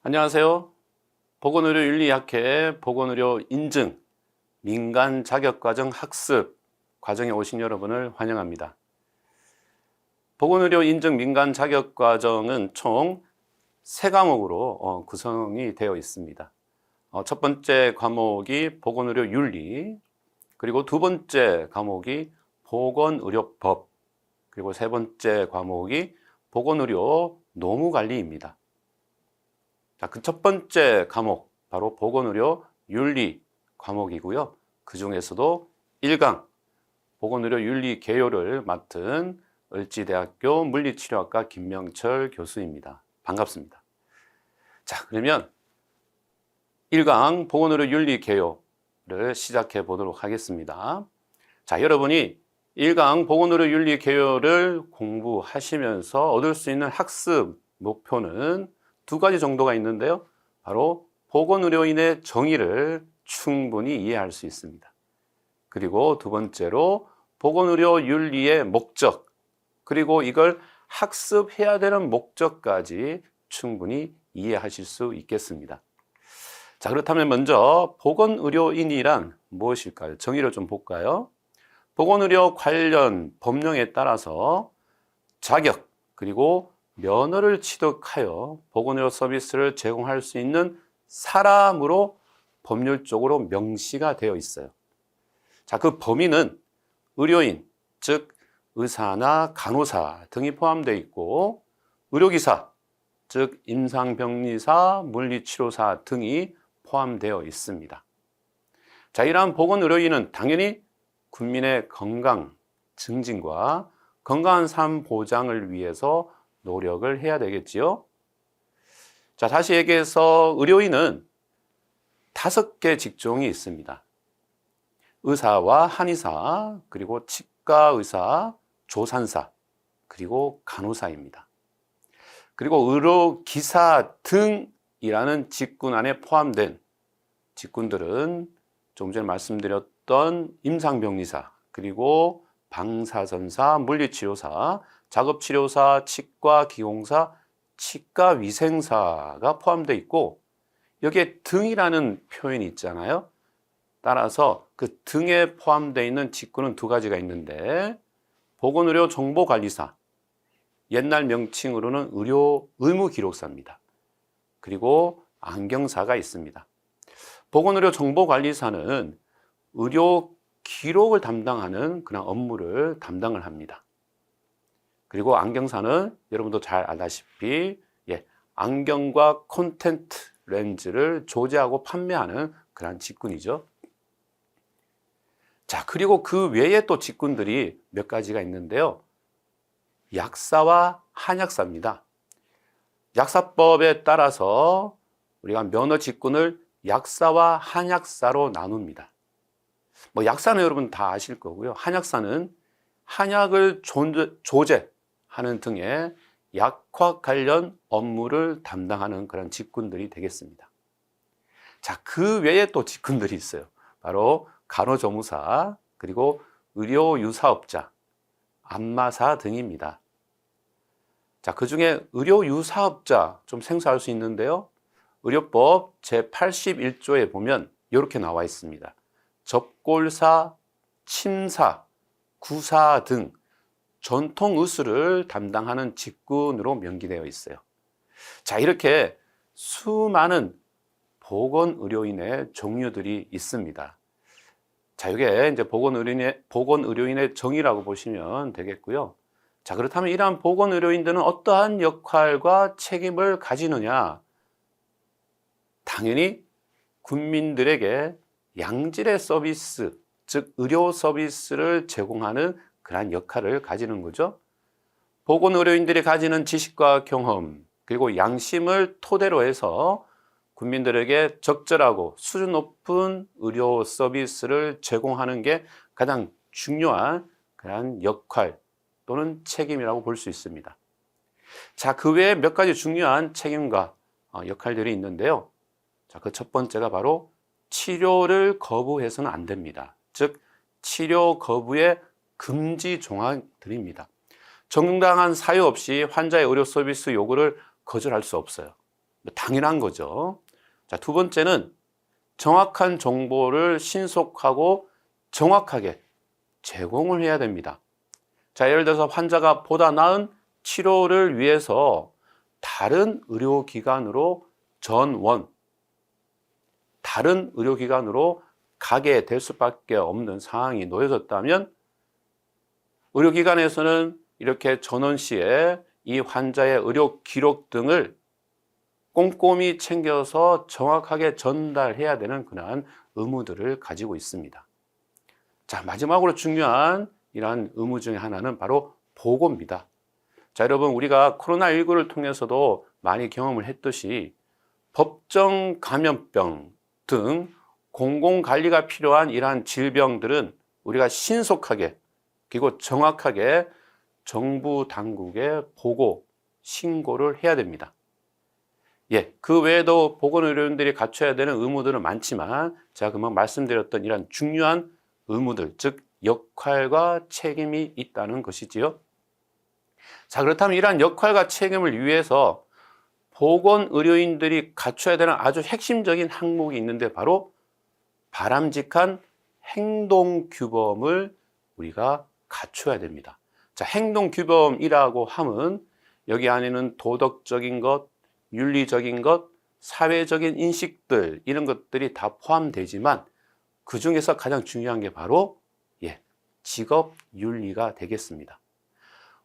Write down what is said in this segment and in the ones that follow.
안녕하세요. 보건의료윤리학회 보건의료 인증 민간 자격과정 학습 과정에 오신 여러분을 환영합니다. 보건의료 인증 민간 자격과정은 총 3과목으로 구성이 되어 있습니다. 첫 번째 과목이 보건의료 윤리, 그리고 두 번째 과목이 보건의료법, 그리고 세 번째 과목이 보건의료 노무관리입니다. 자, 그 첫 번째 과목, 바로 보건의료 윤리 과목이고요. 그 중에서도 1강 보건의료 윤리 개요를 맡은 을지대학교 물리치료학과 김명철 교수입니다. 반갑습니다. 자, 그러면 1강 보건의료 윤리 개요를 시작해 보도록 하겠습니다. 자, 여러분이 1강 보건의료 윤리 개요를 공부하시면서 얻을 수 있는 학습 목표는 두 가지 정도가 있는데요. 바로 보건의료인의 정의를 충분히 이해할 수 있습니다. 그리고 두 번째로 보건의료 윤리의 목적, 그리고 이걸 학습해야 되는 목적까지 충분히 이해하실 수 있겠습니다. 자, 그렇다면 먼저 보건의료인이란 무엇일까요? 정의를 좀 볼까요? 보건의료 관련 법령에 따라서 자격, 그리고 면허를 취득하여 보건의료 서비스를 제공할 수 있는 사람으로 법률적으로 명시가 되어 있어요. 자, 그 범위는 의료인, 즉 의사나 간호사 등이 포함되어 있고, 의료기사, 즉 임상병리사, 물리치료사 등이 포함되어 있습니다. 자, 이러한 보건의료인은 당연히 국민의 건강 증진과 건강한 삶 보장을 위해서 노력을 해야 되겠지요. 자, 다시 얘기해서 의료인은 5개 직종이 있습니다. 의사와 한의사, 그리고 치과의사, 조산사, 그리고 간호사입니다. 그리고 의료기사 등이라는 직군 안에 포함된 직군들은 좀 전에 말씀드렸던 임상병리사, 그리고 방사선사, 물리치료사, 작업치료사, 치과기공사, 치과위생사가 포함되어 있고, 여기에 등이라는 표현이 있잖아요. 따라서 그 등에 포함되어 있는 직군은 두 가지가 있는데, 보건의료 정보관리사, 옛날 명칭으로는 의료 의무기록사입니다. 그리고 안경사가 있습니다. 보건의료 정보관리사는 의료 기록을 담당하는 그런 업무를 담당을 합니다. 그리고 안경사는 여러분도 잘 알다시피 안경과 콘텐트 렌즈를 조제하고 판매하는 그런 직군이죠. 자, 그리고 그 외에 또 직군들이 몇 가지가 있는데요. 약사와 한약사입니다. 약사법에 따라서 우리가 면허 직군을 약사와 한약사로 나눕니다. 약사는 여러분 다 아실 거고요. 한약사는 한약을 조제하는 등의 약화 관련 업무를 담당하는 그런 직군들이 되겠습니다. 자, 그 외에 또 직군들이 있어요. 바로 간호조무사, 그리고 의료유사업자, 안마사 등입니다. 자, 그 중에 의료유사업자 좀 생소할 수 있는데요. 의료법 제81조에 보면 이렇게 나와 있습니다. 접골사, 침사, 구사 등 전통의술을 담당하는 직군으로 명기되어 있어요. 자, 이렇게 수많은 보건의료인의 종류들이 있습니다. 자, 이게 이제 보건의료인의 정의라고 보시면 되겠고요. 자, 그렇다면 이러한 보건의료인들은 어떠한 역할과 책임을 가지느냐? 당연히 국민들에게 양질의 서비스, 즉 의료 서비스를 제공하는 그러한 역할을 가지는 거죠. 보건의료인들이 가지는 지식과 경험, 그리고 양심을 토대로 해서 국민들에게 적절하고 수준 높은 의료 서비스를 제공하는 게 가장 중요한 그러한 역할 또는 책임이라고 볼 수 있습니다. 자, 그 외에 몇 가지 중요한 책임과 역할들이 있는데요. 자, 그 첫 번째가 바로 치료를 거부해서는 안 됩니다. 즉, 치료 거부의 금지 조항들입니다. 정당한 사유 없이 환자의 의료 서비스 요구를 거절할 수 없어요. 당연한 거죠. 자, 두 번째는 정확한 정보를 신속하고 정확하게 제공을 해야 됩니다. 자, 예를 들어서 환자가 보다 나은 치료를 위해서 다른 의료기관으로 다른 의료기관으로 가게 될 수밖에 없는 상황이 놓여졌다면 의료기관에서는 이렇게 전원 시에 이 환자의 의료 기록 등을 꼼꼼히 챙겨서 정확하게 전달해야 되는 그러한 의무들을 가지고 있습니다. 자, 마지막으로 중요한 이러한 의무 중에 하나는 바로 보고입니다. 자, 여러분, 우리가 코로나19를 통해서도 많이 경험을 했듯이 법정 감염병 등 공공관리가 필요한 이러한 질병들은 우리가 신속하게 그리고 정확하게 정부 당국에 보고 신고를 해야 됩니다. 예, 그 외에도 보건의료인들이 갖춰야 되는 의무들은 많지만 제가 금방 말씀드렸던 이런 중요한 의무들, 즉 역할과 책임이 있다는 것이지요. 자, 그렇다면 이러한 역할과 책임을 위해서 보건의료인들이 갖춰야 되는 아주 핵심적인 항목이 있는데 바로 바람직한 행동규범을 우리가 갖춰야 됩니다. 자, 행동규범이라고 하면 여기 안에는 도덕적인 것, 윤리적인 것, 사회적인 인식들 이런 것들이 다 포함되지만 그 중에서 가장 중요한 게 바로 직업윤리가 되겠습니다.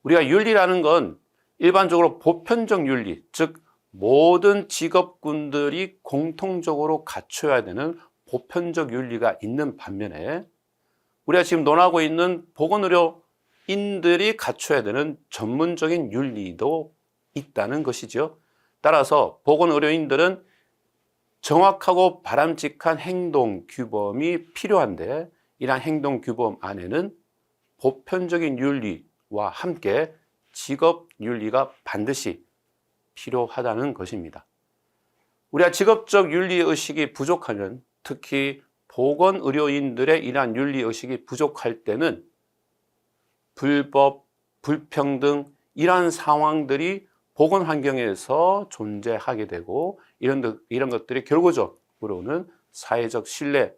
우리가 윤리라는 건 일반적으로 보편적 윤리, 즉 모든 직업군들이 공통적으로 갖춰야 되는 보편적 윤리가 있는 반면에 우리가 지금 논하고 있는 보건의료인들이 갖춰야 되는 전문적인 윤리도 있다는 것이죠. 따라서 보건의료인들은 정확하고 바람직한 행동규범이 필요한데 이러한 행동규범 안에는 보편적인 윤리와 함께 직업윤리가 반드시 필요하다는 것입니다. 우리가 직업적 윤리의식이 부족하면 특히 보건의료인들의 이러한 윤리의식이 부족할 때는 불법, 불평등 이러한 상황들이 보건환경에서 존재하게 되고 이런 것들이 결과적으로는 사회적 신뢰,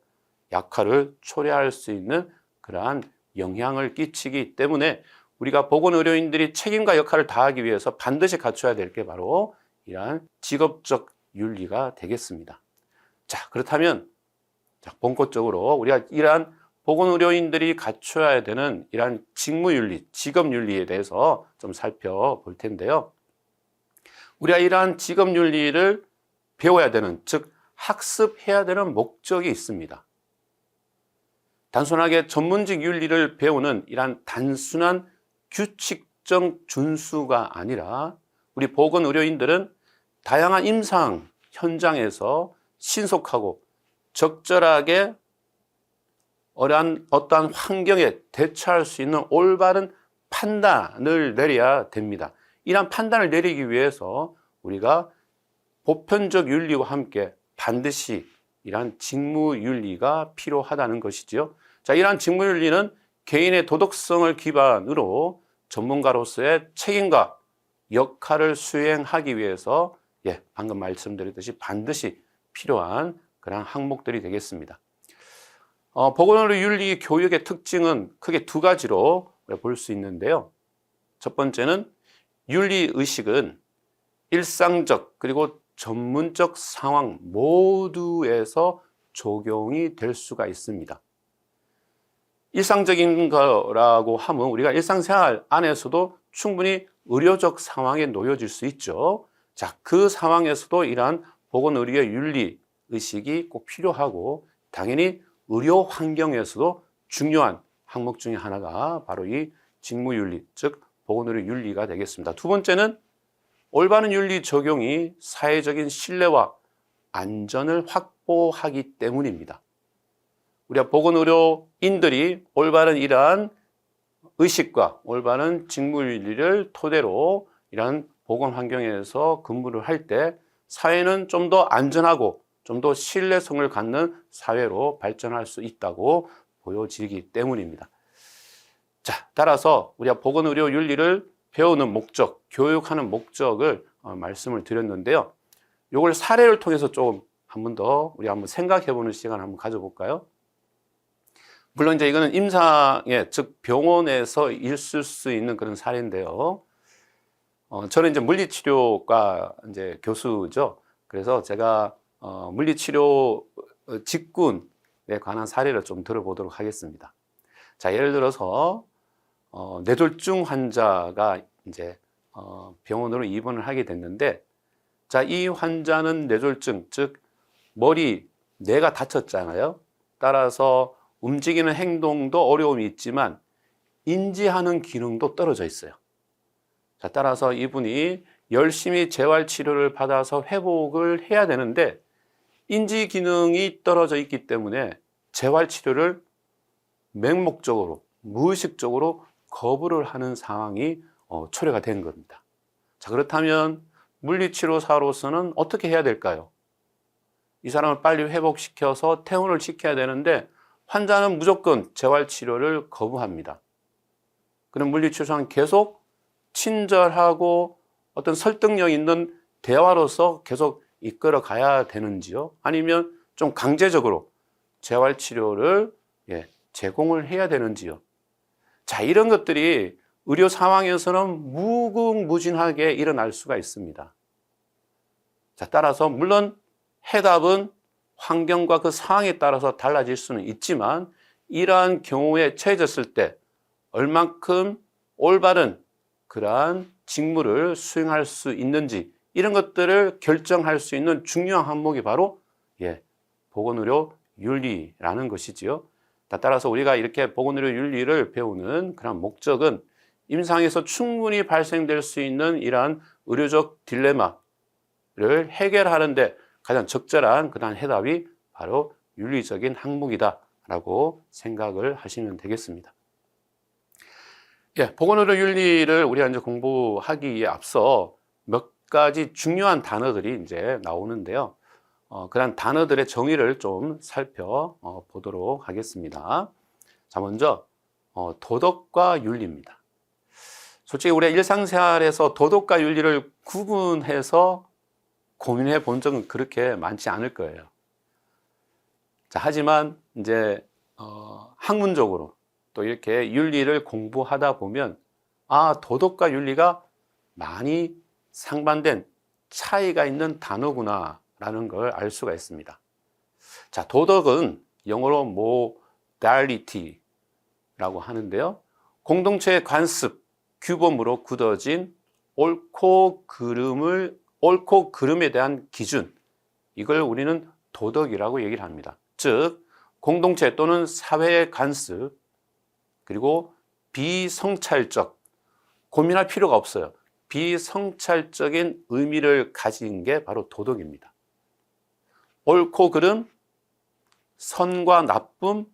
약화를 초래할 수 있는 그러한 영향을 끼치기 때문에 우리가 보건의료인들이 책임과 역할을 다하기 위해서 반드시 갖춰야 될 게 바로 이러한 직업적 윤리가 되겠습니다. 자, 그렇다면 본격적으로 우리가 이러한 보건의료인들이 갖춰야 되는 이러한 직무윤리, 직업윤리에 대해서 좀 살펴볼 텐데요. 우리가 이러한 직업윤리를 배워야 되는, 즉 학습해야 되는 목적이 있습니다. 단순하게 전문직 윤리를 배우는 이러한 단순한 규칙적 준수가 아니라 우리 보건의료인들은 다양한 임상 현장에서 신속하고 적절하게 어떠한 환경에 대처할 수 있는 올바른 판단을 내려야 됩니다. 이러한 판단을 내리기 위해서 우리가 보편적 윤리와 함께 반드시 이러한 직무윤리가 필요하다는 것이죠. 자, 이러한 직무윤리는 개인의 도덕성을 기반으로 전문가로서의 책임과 역할을 수행하기 위해서 방금 말씀드렸듯이 반드시 필요한 그런 항목들이 되겠습니다. 보건의료 윤리 교육의 특징은 크게 두 가지로 볼 수 있는데요. 첫 번째는 윤리의식은 일상적 그리고 전문적 상황 모두에서 적용이 될 수가 있습니다. 일상적인 거라고 하면 우리가 일상생활 안에서도 충분히 의료적 상황에 놓여질 수 있죠. 자, 그 상황에서도 이러한 보건의료의 윤리의식이 꼭 필요하고 당연히 의료 환경에서도 중요한 항목 중에 하나가 바로 이 직무윤리, 즉 보건의료 윤리가 되겠습니다. 두 번째는 올바른 윤리 적용이 사회적인 신뢰와 안전을 확보하기 때문입니다. 우리가 보건의료인들이 올바른 이러한 의식과 올바른 직무윤리를 토대로 이러한 보건 환경에서 근무를 할 때 사회는 좀 더 안전하고 좀 더 신뢰성을 갖는 사회로 발전할 수 있다고 보여지기 때문입니다. 자, 따라서 우리가 보건의료 윤리를 배우는 목적, 교육하는 목적을 말씀을 드렸는데요. 요걸 사례를 통해서 좀 한 번 더 우리 한번 생각해보는 시간을 한번 가져볼까요? 물론 이제 이거는 임상에, 즉 병원에서 있을 수 있는 그런 사례인데요. 저는 이제 물리치료과 이제 교수죠. 그래서 제가 물리치료 직군에 관한 사례를 좀 들어보도록 하겠습니다. 자, 예를 들어서 뇌졸중 환자가 이제 병원으로 입원을 하게 됐는데, 자, 이 환자는 뇌졸중, 즉 뇌가 다쳤잖아요. 따라서 움직이는 행동도 어려움이 있지만 인지하는 기능도 떨어져 있어요. 자, 따라서 이분이 열심히 재활치료를 받아서 회복을 해야 되는데 인지 기능이 떨어져 있기 때문에 재활치료를 맹목적으로, 무의식적으로 거부를 하는 상황이 초래가 된 겁니다. 자, 그렇다면 물리치료사로서는 어떻게 해야 될까요? 이 사람을 빨리 회복시켜서 퇴원을 시켜야 되는데 환자는 무조건 재활치료를 거부합니다. 그럼 물리치료사는 계속 친절하고 어떤 설득력 있는 대화로서 계속 이끌어 가야 되는지요? 아니면 좀 강제적으로 재활치료를 제공을 해야 되는지요? 자, 이런 것들이 의료 상황에서는 무궁무진하게 일어날 수가 있습니다. 자, 따라서 물론 해답은 환경과 그 상황에 따라서 달라질 수는 있지만 이러한 경우에 처해졌을 때 얼만큼 올바른 그러한 직무를 수행할 수 있는지 이런 것들을 결정할 수 있는 중요한 항목이 바로 보건의료 윤리라는 것이지요. 따라서 우리가 이렇게 보건의료 윤리를 배우는 그런 목적은 임상에서 충분히 발생될 수 있는 이러한 의료적 딜레마를 해결하는데 가장 적절한 그러한 해답이 바로 윤리적인 항목이다라고 생각을 하시면 되겠습니다. 보건의료 윤리를 우리가 이제 공부하기에 앞서 몇 가지 중요한 단어들이 이제 나오는데요. 그런 단어들의 정의를 좀 살펴보도록 하겠습니다. 자, 먼저 도덕과 윤리입니다. 솔직히 우리가 일상생활에서 도덕과 윤리를 구분해서 고민해 본 적은 그렇게 많지 않을 거예요. 자, 하지만 이제 학문적으로 또 이렇게 윤리를 공부하다 보면 도덕과 윤리가 많이 상반된 차이가 있는 단어구나 라는 걸 알 수가 있습니다. 자, 도덕은 영어로 morality라고 하는데요. 공동체의 관습, 규범으로 굳어진 옳고 그름에 대한 기준, 이걸 우리는 도덕이라고 얘기를 합니다. 즉 공동체 또는 사회의 관습, 그리고 비성찰적, 고민할 필요가 없어요. 비성찰적인 의미를 가진 게 바로 도덕입니다. 옳고 그름, 선과 나쁨에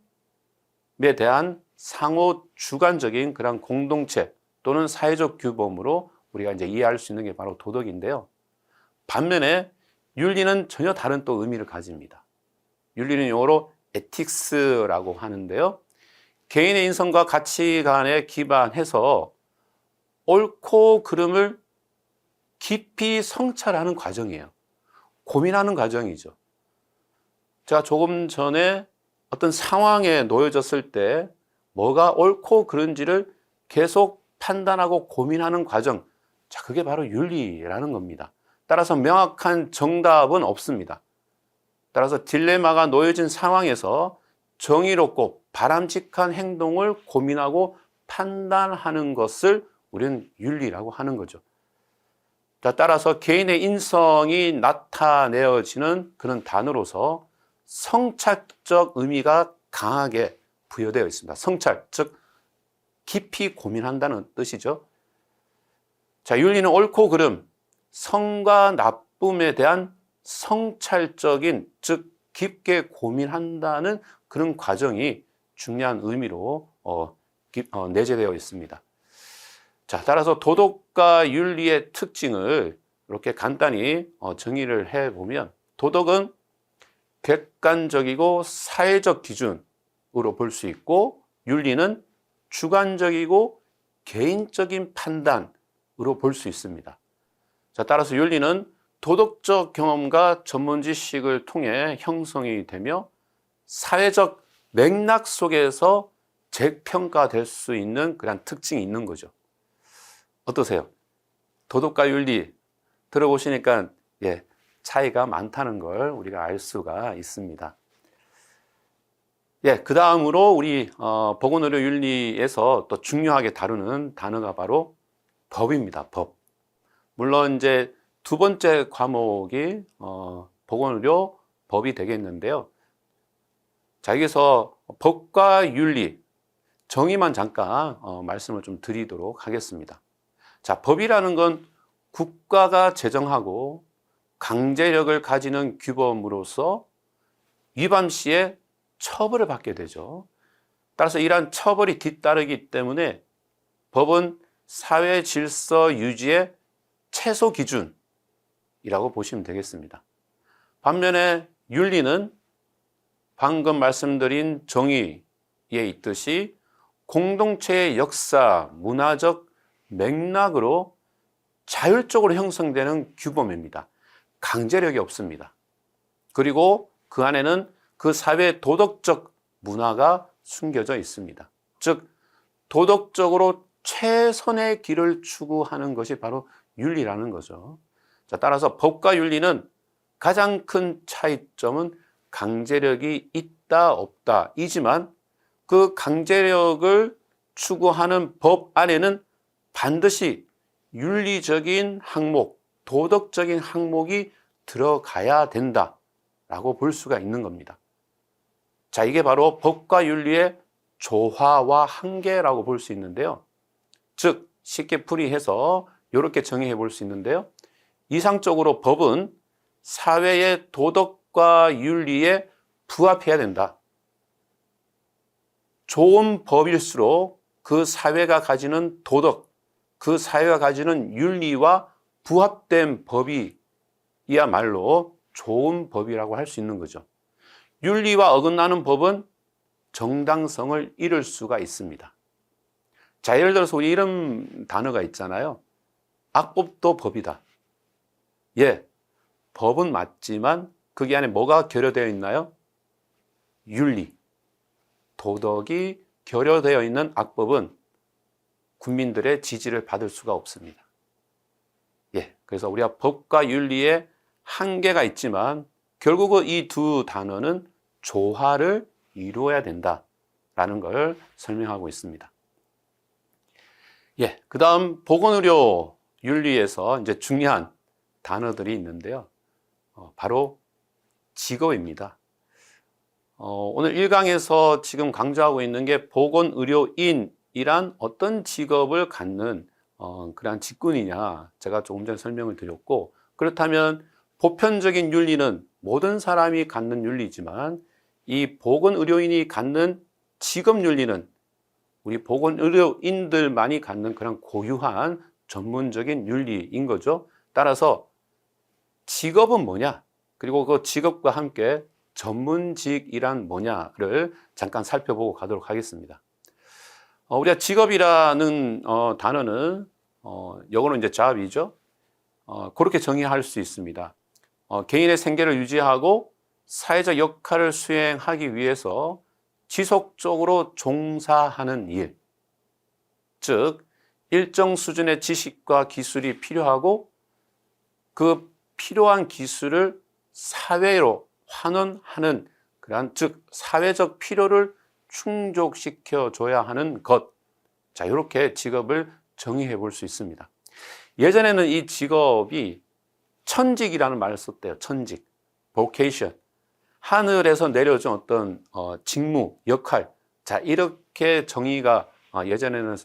대한 상호 주관적인 그런 공동체 또는 사회적 규범으로 우리가 이제 이해할 수 있는 게 바로 도덕인데요. 반면에 윤리는 전혀 다른 또 의미를 가집니다. 윤리는 영어로 에틱스라고 하는데요. 개인의 인성과 가치관에 기반해서 옳고 그름을 깊이 성찰하는 과정이에요. 고민하는 과정이죠. 제가 조금 전에 어떤 상황에 놓여졌을 때 뭐가 옳고 그른지를 계속 판단하고 고민하는 과정, 자, 그게 바로 윤리라는 겁니다. 따라서 명확한 정답은 없습니다. 따라서 딜레마가 놓여진 상황에서 정의롭고 바람직한 행동을 고민하고 판단하는 것을 우리는 윤리라고 하는 거죠. 따라서 개인의 인성이 나타내어지는 그런 단어로서 성찰적 의미가 강하게 부여되어 있습니다. 성찰, 즉 깊이 고민한다는 뜻이죠. 자, 윤리는 옳고 그름, 선과 나쁨에 대한 성찰적인, 즉 깊게 고민한다는 그런 과정이 중요한 의미로 내재되어 있습니다. 자, 따라서 도덕과 윤리의 특징을 이렇게 간단히 정의를 해보면, 도덕은 객관적이고 사회적 기준으로 볼 수 있고, 윤리는 주관적이고 개인적인 판단으로 볼 수 있습니다. 자, 따라서 윤리는 도덕적 경험과 전문 지식을 통해 형성이 되며 사회적 맥락 속에서 재평가될 수 있는 그런 특징이 있는 거죠. 어떠세요? 도덕과 윤리 들어보시니까 차이가 많다는 걸 우리가 알 수가 있습니다. 그 다음으로 우리 보건의료윤리에서 또 중요하게 다루는 단어가 바로 법입니다. 법. 물론 이제 두 번째 과목이 보건의료 법이 되겠는데요. 자, 여기서 법과 윤리 정의만 잠깐 말씀을 좀 드리도록 하겠습니다. 자, 법이라는 건 국가가 제정하고 강제력을 가지는 규범으로서 위반 시에 처벌을 받게 되죠. 따라서 이러한 처벌이 뒤따르기 때문에 법은 사회 질서 유지의 최소 기준이라고 보시면 되겠습니다. 반면에 윤리는 방금 말씀드린 정의에 있듯이 공동체의 역사, 문화적 맥락으로 자율적으로 형성되는 규범입니다. 강제력이 없습니다. 그리고 그 안에는 그 사회의 도덕적 문화가 숨겨져 있습니다. 즉, 도덕적으로 최선의 길을 추구하는 것이 바로 윤리라는 거죠. 자, 따라서 법과 윤리는 가장 큰 차이점은 강제력이 있다, 없다 이지만 그 강제력을 추구하는 법 안에는 반드시 윤리적인 항목, 도덕적인 항목이 들어가야 된다라고 볼 수가 있는 겁니다. 자, 이게 바로 법과 윤리의 조화와 한계라고 볼 수 있는데요. 즉, 쉽게 풀이해서 이렇게 정의해 볼 수 있는데요. 이상적으로 법은 사회의 도덕과 윤리에 부합해야 된다. 좋은 법일수록 그 사회가 가지는 도덕, 그 사회가 가지는 윤리와 부합된 법이야말로 좋은 법이라고 할 수 있는 거죠. 윤리와 어긋나는 법은 정당성을 잃을 수가 있습니다. 자, 예를 들어서 우리 이런 단어가 있잖아요. 악법도 법이다. 법은 맞지만 거기 안에 뭐가 결여되어 있나요? 윤리, 도덕이 결여되어 있는 악법은 국민들의 지지를 받을 수가 없습니다. 그래서 우리가 법과 윤리에 한계가 있지만 결국은 이 두 단어는 조화를 이루어야 된다라는 걸 설명하고 있습니다. 그 다음 보건의료 윤리에서 이제 중요한 단어들이 있는데요. 바로 직업입니다. 오늘 1강에서 지금 강조하고 있는 게 보건의료인이란 어떤 직업을 갖는 그러한 직군이냐 제가 조금 전에 설명을 드렸고, 그렇다면 보편적인 윤리는 모든 사람이 갖는 윤리지만 이 보건의료인이 갖는 직업윤리는 우리 보건의료인들만이 갖는 그런 고유한 전문적인 윤리인 거죠. 따라서 직업은 뭐냐, 그리고 그 직업과 함께 전문직이란 뭐냐를 잠깐 살펴보고 가도록 하겠습니다. 우리가 직업이라는 단어는 영어로 이제 job이죠. 그렇게 정의할 수 있습니다. 개인의 생계를 유지하고 사회적 역할을 수행하기 위해서 지속적으로 종사하는 일, 즉 일정 수준의 지식과 기술이 필요하고 그 필요한 기술을 사회로 환원하는 그러한, 즉 사회적 필요를 충족시켜 줘야 하는 것. 자, 이렇게 직업을 정의해 볼 수 있습니다. 예전에는 이 직업이 천직이라는 말을 썼대요. 천직, vocation. 하늘에서 내려준 어떤 직무, 역할. 자, 이렇게 정의가 예전에는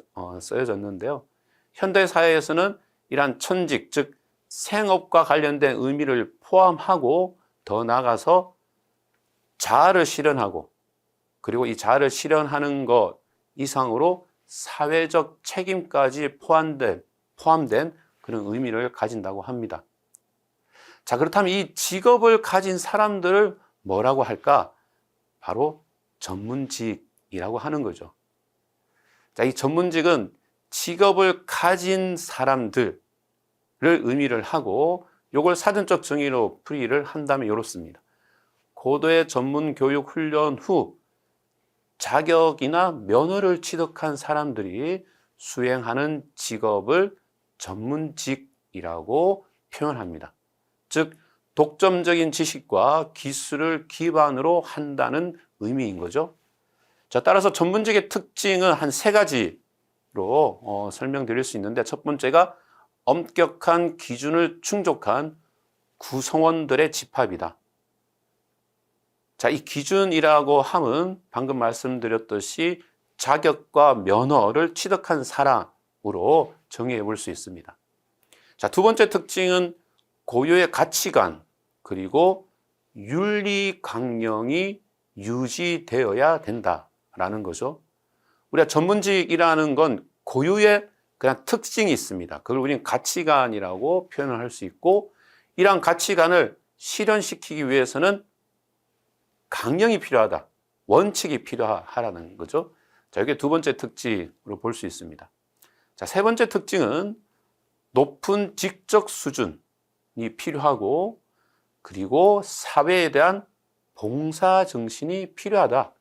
쓰여졌는데요. 현대 사회에서는 이러한 천직, 즉 생업과 관련된 의미를 포함하고 더 나아가서 자아를 실현하고, 그리고 이 자아를 실현하는 것 이상으로 사회적 책임까지 포함된 그런 의미를 가진다고 합니다. 자, 그렇다면 이 직업을 가진 사람들을 뭐라고 할까? 바로 전문직이라고 하는 거죠. 자, 이 전문직은 직업을 가진 사람들을 의미를 하고, 요걸 사전적 정의로 풀이를 한다면 이렇습니다. 고도의 전문 교육 훈련 후 자격이나 면허를 취득한 사람들이 수행하는 직업을 전문직이라고 표현합니다. 즉, 독점적인 지식과 기술을 기반으로 한다는 의미인 거죠. 자, 따라서 전문직의 특징은 한 세 가지로 설명드릴 수 있는데, 첫 번째가 엄격한 기준을 충족한 구성원들의 집합이다. 자, 이 기준이라고 함은 방금 말씀드렸듯이 자격과 면허를 취득한 사람으로 정의해 볼 수 있습니다. 자, 두 번째 특징은 고유의 가치관 그리고 윤리 강령이 유지되어야 된다라는 거죠. 우리가 전문직이라는 건 고유의 그냥 특징이 있습니다. 그걸 우리는 가치관이라고 표현을 할 수 있고, 이러한 가치관을 실현시키기 위해서는 강령이 필요하다, 원칙이 필요하다는 거죠. 자, 이게 두 번째 특징으로 볼 수 있습니다. 자, 세 번째 특징은 높은 직적 수준이 필요하고, 그리고 사회에 대한 봉사 정신이 필요하다.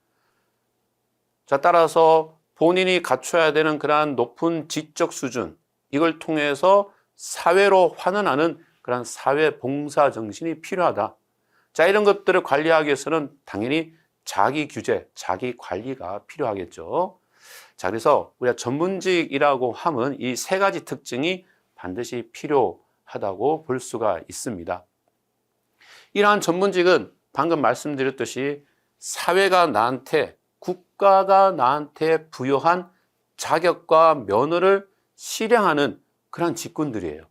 자, 따라서 본인이 갖춰야 되는 그러한 높은 지적 수준, 이걸 통해서 사회로 환원하는 그런 사회 봉사 정신이 필요하다. 자, 이런 것들을 관리하기 위해서는 당연히 자기 규제, 자기 관리가 필요하겠죠. 자, 그래서 우리가 전문직이라고 하면 이 세 가지 특징이 반드시 필요하다고 볼 수가 있습니다. 이러한 전문직은 방금 말씀드렸듯이 사회가 나한테, 국가가 나한테 부여한 자격과 면허를 실행하는 그런 직군들이에요.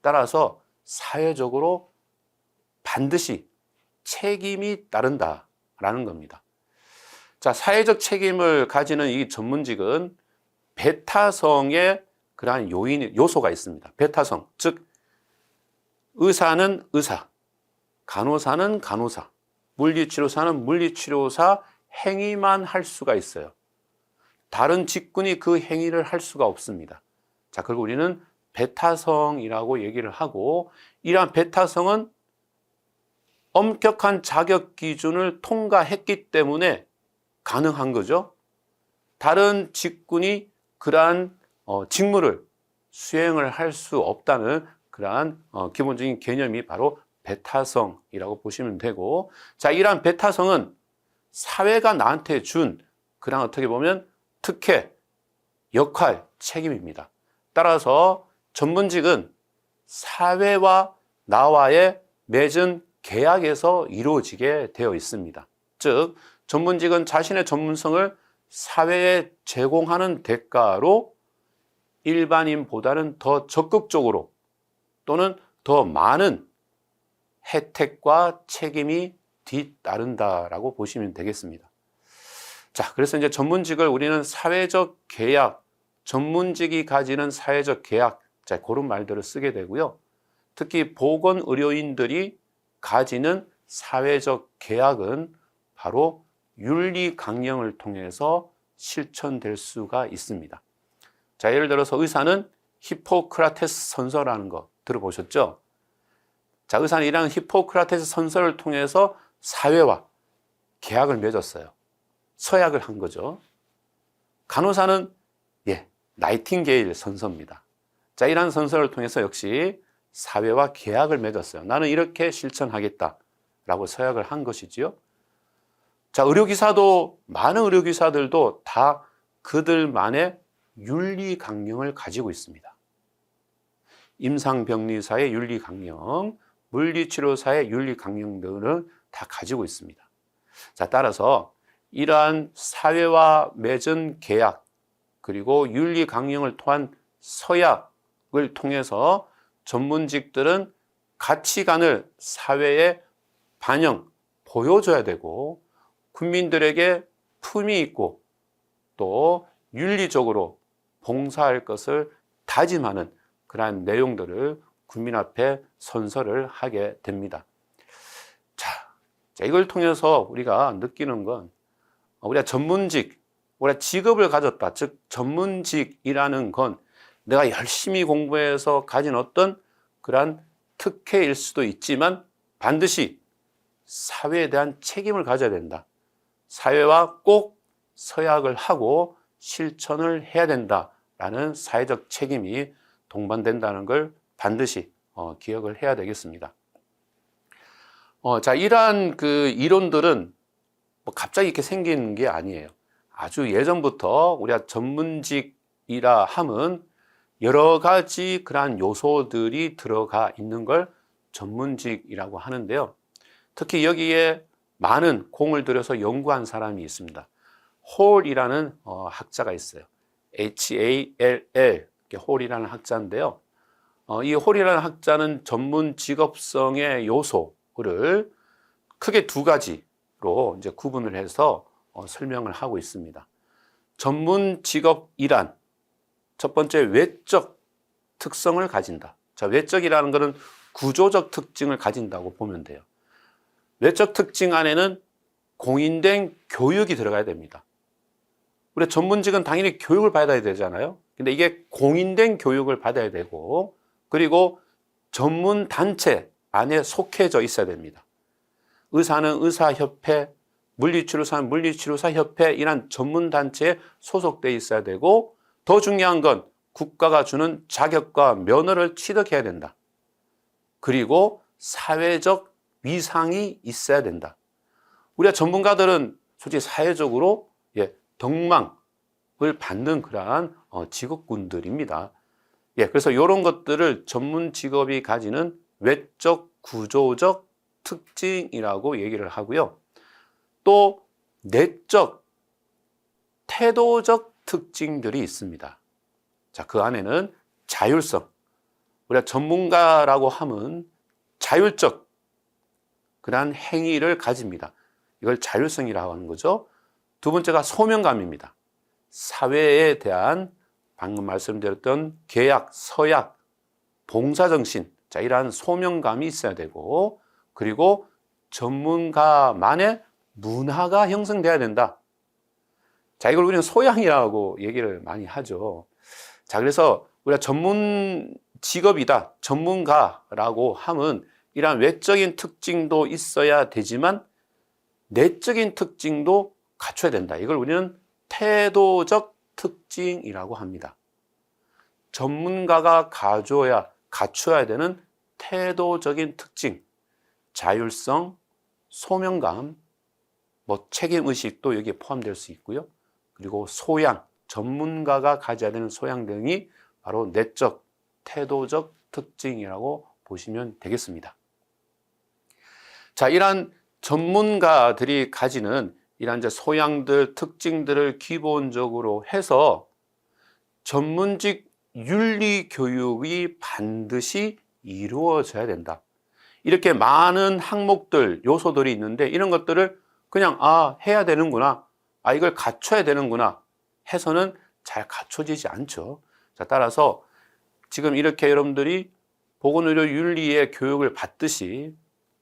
따라서 사회적으로 반드시 책임이 따른다라는 겁니다. 자, 사회적 책임을 가지는 이 전문직은 배타성의 그러한 요소가 있습니다. 배타성, 즉 의사는 의사, 간호사는 간호사, 물리치료사는 물리치료사 행위만 할 수가 있어요. 다른 직군이 그 행위를 할 수가 없습니다. 자, 그리고 우리는 배타성이라고 얘기를 하고, 이러한 배타성은 엄격한 자격 기준을 통과했기 때문에 가능한 거죠. 다른 직군이 그러한 직무를 수행을 할 수 없다는 그러한 기본적인 개념이 바로 배타성이라고 보시면 되고, 자, 이러한 배타성은 사회가 나한테 준 그런 어떻게 보면 특혜, 역할, 책임입니다. 따라서 전문직은 사회와 나와의 맺은 계약에서 이루어지게 되어 있습니다. 즉, 전문직은 자신의 전문성을 사회에 제공하는 대가로 일반인보다는 더 적극적으로 또는 더 많은 혜택과 책임이 뒤따른다라고 보시면 되겠습니다. 자, 그래서 이제 전문직을 우리는 사회적 계약, 전문직이 가지는 사회적 계약, 자, 그런 말들을 쓰게 되고요. 특히 보건의료인들이 가지는 사회적 계약은 바로 윤리 강령을 통해서 실천될 수가 있습니다. 자, 예를 들어서 의사는 히포크라테스 선서라는 거 들어보셨죠? 자, 의사는 이런 히포크라테스 선서를 통해서 사회와 계약을 맺었어요. 서약을 한 거죠. 간호사는 나이팅게일 선서입니다. 자, 이러한 선서를 통해서 역시 사회와 계약을 맺었어요. 나는 이렇게 실천하겠다라고 서약을 한 것이지요. 자, 의료기사도, 많은 의료기사들도 다 그들만의 윤리 강령을 가지고 있습니다. 임상병리사의 윤리 강령, 물리치료사의 윤리 강령들을 다 가지고 있습니다. 자, 따라서 이러한 사회와 맺은 계약, 그리고 윤리 강령을 통한 서약을 통해서 전문직들은 가치관을 사회에 반영, 보여줘야 되고, 국민들에게 품위 있고 또 윤리적으로 봉사할 것을 다짐하는 그러한 내용들을 국민 앞에 선서를 하게 됩니다. 자, 이걸 통해서 우리가 느끼는 건, 우리가 전문직, 우리가 직업을 가졌다, 즉 전문직이라는 건 내가 열심히 공부해서 가진 어떤 그러한 특혜일 수도 있지만 반드시 사회에 대한 책임을 가져야 된다. 사회와 꼭 서약을 하고 실천을 해야 된다라는 사회적 책임이 동반된다는 걸 반드시 기억을 해야 되겠습니다. 자, 이러한 그 이론들은 뭐 갑자기 이렇게 생기는 게 아니에요. 아주 예전부터 우리가 전문직이라 함은 여러 가지 그러한 요소들이 들어가 있는 걸 전문직이라고 하는데요. 특히 여기에 많은 공을 들여서 연구한 사람이 있습니다. 홀이라는 학자가 있어요. HALL, 홀이라는 학자인데요. 이 홀이라는 학자는 전문 직업성의 요소를 크게 두 가지로 이제 구분을 해서 설명을 하고 있습니다. 전문 직업이란 첫 번째 외적 특성을 가진다. 자, 외적이라는 것은 구조적 특징을 가진다고 보면 돼요. 외적 특징 안에는 공인된 교육이 들어가야 됩니다. 우리 전문직은 당연히 교육을 받아야 되잖아요. 근데 이게 공인된 교육을 받아야 되고, 그리고 전문 단체 안에 속해져 있어야 됩니다. 의사는 의사협회, 물리치료사는 물리치료사협회 이런 전문 단체에 소속돼 있어야 되고, 더 중요한 건 국가가 주는 자격과 면허를 취득해야 된다. 그리고 사회적 위상이 있어야 된다. 우리가 전문가들은 솔직히 사회적으로 덕망을 받는 그러한 직업군들입니다. 그래서 이런 것들을 전문 직업이 가지는 외적 구조적 특징이라고 얘기를 하고요. 또 내적 태도적 특징들이 있습니다. 자, 그 안에는 자율성. 우리가 전문가라고 하면 자율적 그러한 행위를 가집니다. 이걸 자율성이라고 하는 거죠. 두 번째가 소명감입니다. 사회에 대한 방금 말씀드렸던 계약, 서약, 봉사정신, 자, 이러한 소명감이 있어야 되고, 그리고 전문가만의 문화가 형성돼야 된다. 자, 이걸 우리는 소양이라고 얘기를 많이 하죠. 자, 그래서 우리가 전문 직업이다, 전문가라고 하면 이러한 외적인 특징도 있어야 되지만 내적인 특징도 갖춰야 된다. 이걸 우리는 태도적 특징이라고 합니다. 전문가가 갖춰야 되는 태도적인 특징, 자율성, 소명감, 책임의식도 여기에 포함될 수 있고요. 그리고 소양, 전문가가 가져야 되는 소양 등이 바로 내적, 태도적 특징이라고 보시면 되겠습니다. 자, 이러한 전문가들이 가지는 이러한 이제 소양들, 특징들을 기본적으로 해서 전문직 윤리 교육이 반드시 이루어져야 된다. 이렇게 많은 항목들, 요소들이 있는데 이런 것들을 그냥 해야 되는구나, 이걸 갖춰야 되는구나 해서는 잘 갖춰지지 않죠. 자, 따라서 지금 이렇게 여러분들이 보건의료 윤리의 교육을 받듯이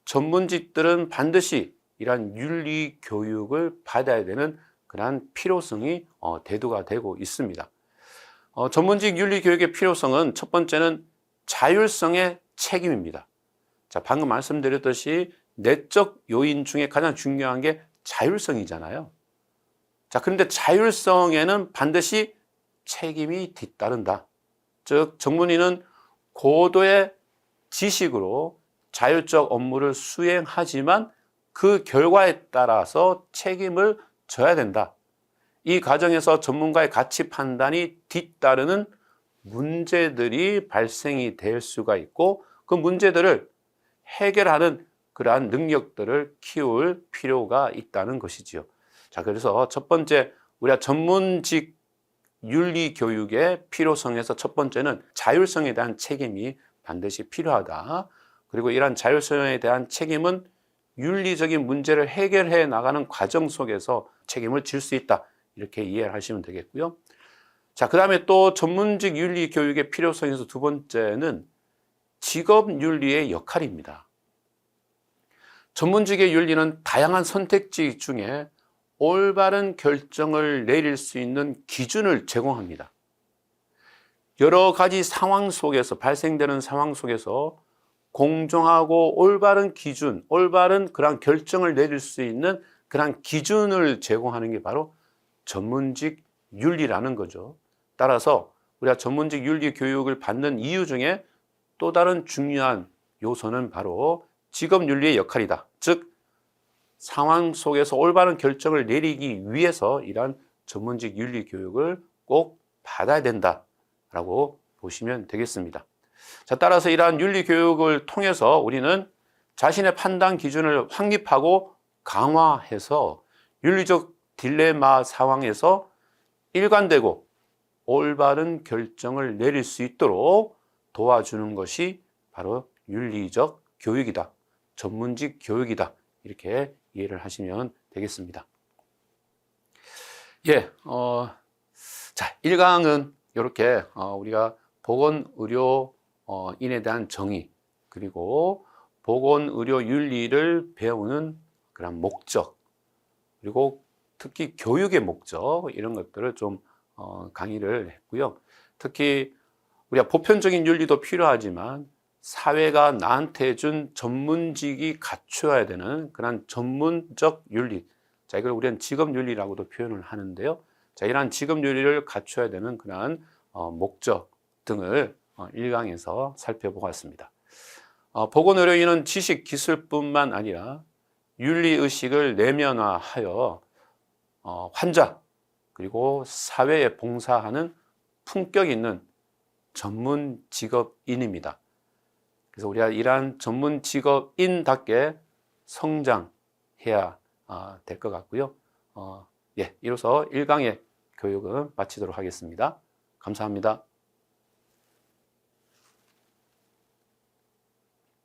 전문직들은 반드시 이러한 윤리 교육을 받아야 되는 그러한 필요성이 대두가 되고 있습니다. 전문직 윤리 교육의 필요성은 첫 번째는 자율성의 책임입니다. 자, 방금 말씀드렸듯이 내적 요인 중에 가장 중요한 게 자율성이잖아요. 자, 그런데 자율성에는 반드시 책임이 뒤따른다. 즉, 전문의는 고도의 지식으로 자율적 업무를 수행하지만 그 결과에 따라서 책임을 져야 된다. 이 과정에서 전문가의 가치 판단이 뒤따르는 문제들이 발생이 될 수가 있고 그 문제들을 해결하는 그러한 능력들을 키울 필요가 있다는 것이지요. 자, 그래서 첫 번째 우리가 전문직 윤리 교육의 필요성에서 첫 번째는 자율성에 대한 책임이 반드시 필요하다. 그리고 이러한 자율성에 대한 책임은 윤리적인 문제를 해결해 나가는 과정 속에서 책임을 질 수 있다. 이렇게 이해를 하시면 되겠고요. 자, 그 다음에 또 전문직 윤리 교육의 필요성에서 두 번째는 직업 윤리의 역할입니다. 전문직의 윤리는 다양한 선택지 중에 올바른 결정을 내릴 수 있는 기준을 제공합니다. 여러 가지 상황 속에서 발생되는 상황 속에서 공정하고 올바른 기준, 올바른 그런 결정을 내릴 수 있는 그런 기준을 제공하는 게 바로 전문직 윤리라는 거죠. 따라서 우리가 전문직 윤리 교육을 받는 이유 중에 또 다른 중요한 요소는 바로 직업윤리의 역할이다. 즉 상황 속에서 올바른 결정을 내리기 위해서 이러한 전문직 윤리 교육을 꼭 받아야 된다라고 보시면 되겠습니다. 자, 따라서 이러한 윤리 교육을 통해서 우리는 자신의 판단 기준을 확립하고 강화해서 윤리적 딜레마 상황에서 일관되고 올바른 결정을 내릴 수 있도록 도와주는 것이 바로 윤리적 교육이다. 전문직 교육이다. 이렇게 이해를 하시면 되겠습니다. 예, 자, 1강은 이렇게 우리가 보건의료인에 대한 정의, 그리고 보건의료윤리를 배우는 그런 목적, 그리고 특히 교육의 목적, 이런 것들을 좀 강의를 했고요. 특히 우리가 보편적인 윤리도 필요하지만 사회가 나한테 준 전문직이 갖춰야 되는 그런 전문적 윤리, 자, 이걸 우리는 직업윤리라고도 표현을 하는데요. 자, 이러한 직업윤리를 갖춰야 되는 그런 목적 등을 1강에서 살펴보았습니다. 보건의료인은 지식, 기술뿐만 아니라 윤리의식을 내면화하여 환자 그리고 사회에 봉사하는 품격 있는 전문 직업인입니다. 그래서 우리가 이러한 전문 직업인답게 성장해야 될 것 같고요. 예, 이로써 1강의 교육은 마치도록 하겠습니다. 감사합니다.